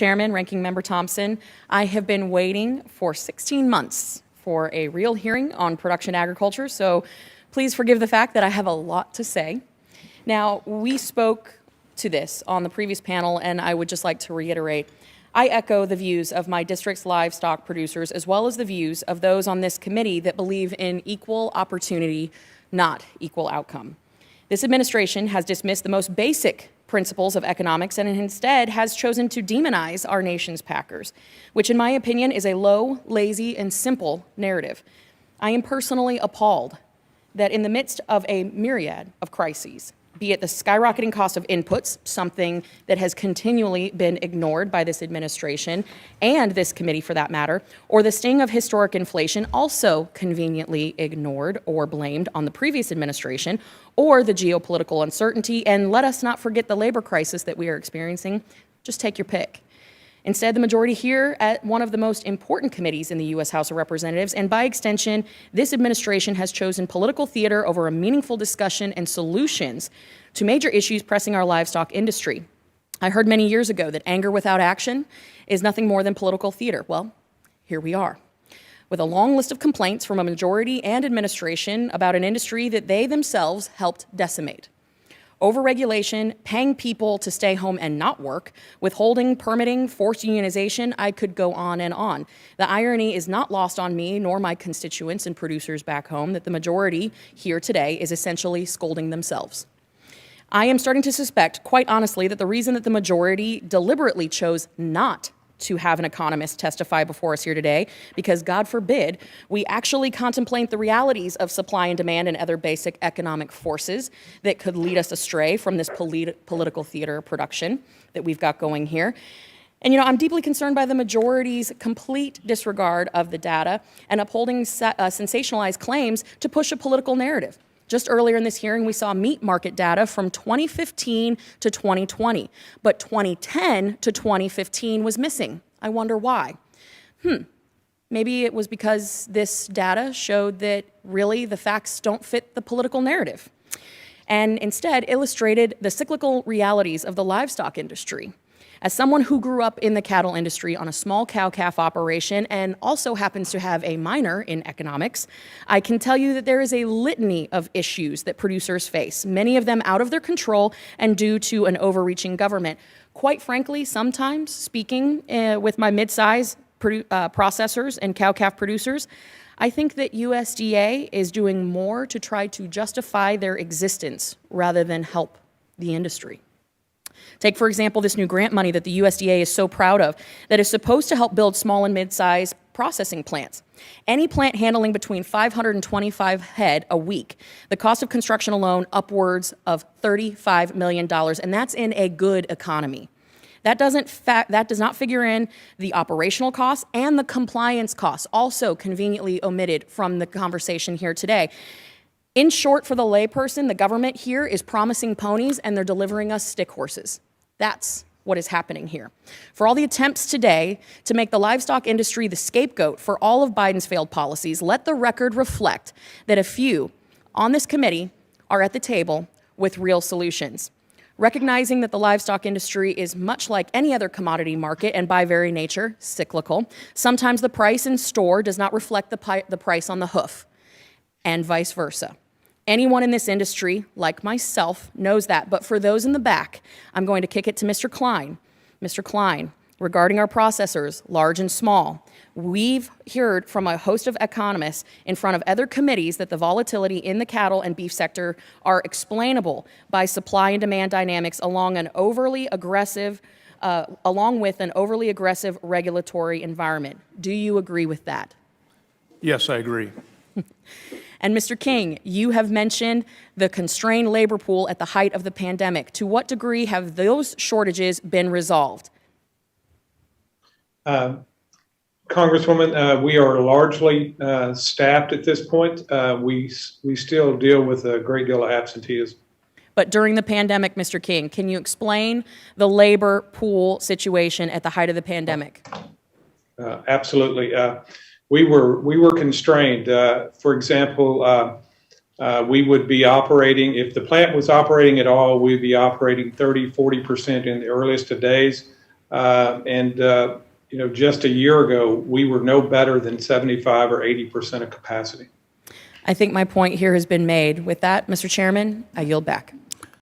Chairman, Ranking Member Thompson, I have been waiting for 16 months for a real hearing on production agriculture, so please forgive the fact that I have a lot to say. Now, we spoke to this on the previous panel, and I would just like to reiterate, I echo the views of my district's livestock producers, as well as the views of those on this committee that believe in equal opportunity, not equal outcome. This administration has dismissed the most basic principles of economics and instead has chosen to demonize our nation's packers, which in my opinion is a low, lazy, and simple narrative. I am personally appalled that in the midst of a myriad of crises, be it the skyrocketing cost of inputs, something that has continually been ignored by this administration and this committee for that matter, or the sting of historic inflation, also conveniently ignored or blamed on the previous administration, or the geopolitical uncertainty, and let us not forget the labor crisis that we are experiencing. Just take your pick. Instead, the majority here at one of the most important committees in the U.S. House of Representatives, and by extension, this administration has chosen political theater over a meaningful discussion and solutions to major issues pressing our livestock industry. I heard many years ago that anger without action is nothing more than political theater. Well, here we are, with a long list of complaints from a majority and administration about an industry that they themselves helped decimate. Overregulation, paying people to stay home and not work, withholding, permitting, forced unionization, I could go on and on. The irony is not lost on me nor my constituents and producers back home that the majority here today is essentially scolding themselves. I am starting to suspect, quite honestly, that the reason that the majority deliberately chose not to have an economist testify before us here today, because God forbid we actually contemplate the realities of supply and demand and other basic economic forces that could lead us astray from this political theater production that we've got going here. And I'm deeply concerned by the majority's complete disregard of the data and upholding sensationalized claims to push a political narrative. Just earlier in this hearing, we saw meat market data from 2015 to 2020, but 2010 to 2015 was missing. I wonder why. Maybe it was because this data showed that really the facts don't fit the political narrative, and instead illustrated the cyclical realities of the livestock industry. As someone who grew up in the cattle industry on a small cow-calf operation and also happens to have a minor in economics, I can tell you that there is a litany of issues that producers face, many of them out of their control and due to an overreaching government. Quite frankly, sometimes, speaking with my mid-size processors and cow-calf producers, I think that USDA is doing more to try to justify their existence rather than help the industry. Take, for example, this new grant money that the USDA is so proud of that is supposed to help build small and mid-sized processing plants. Any plant handling between 525 head a week, the cost of construction alone upwards of $35 million, and that's in a good economy. That does not figure in the operational costs and the compliance costs, also conveniently omitted from the conversation here today. In short, for the layperson, the government here is promising ponies and they're delivering us stick horses. That's what is happening here. For all the attempts today to make the livestock industry the scapegoat for all of Biden's failed policies, let the record reflect that a few on this committee are at the table with real solutions. Recognizing that the livestock industry is much like any other commodity market and by very nature cyclical, sometimes the price in store does not reflect the price on the hoof, and vice versa. Anyone in this industry, like myself, knows that. But for those in the back, I'm going to kick it to Mr. Klein. Mr. Klein, regarding our processors, large and small, we've heard from a host of economists in front of other committees that the volatility in the cattle and beef sector are explainable by supply and demand dynamics along with an overly aggressive regulatory environment. Do you agree with that? Yes, I agree. And Mr. King, you have mentioned the constrained labor pool at the height of the pandemic. To what degree have those shortages been resolved? Congresswoman, we are largely staffed at this point. We still deal with a great deal of absenteeism. But during the pandemic, Mr. King, can you explain the labor pool situation at the height of the pandemic? Absolutely. We were constrained. For example, we would be operating, if the plant was operating at all, we'd be operating 30-40% in the earliest of days. Just a year ago, we were no better than 75 or 80% of capacity. I think my point here has been made. With that, Mr. Chairman, I yield back.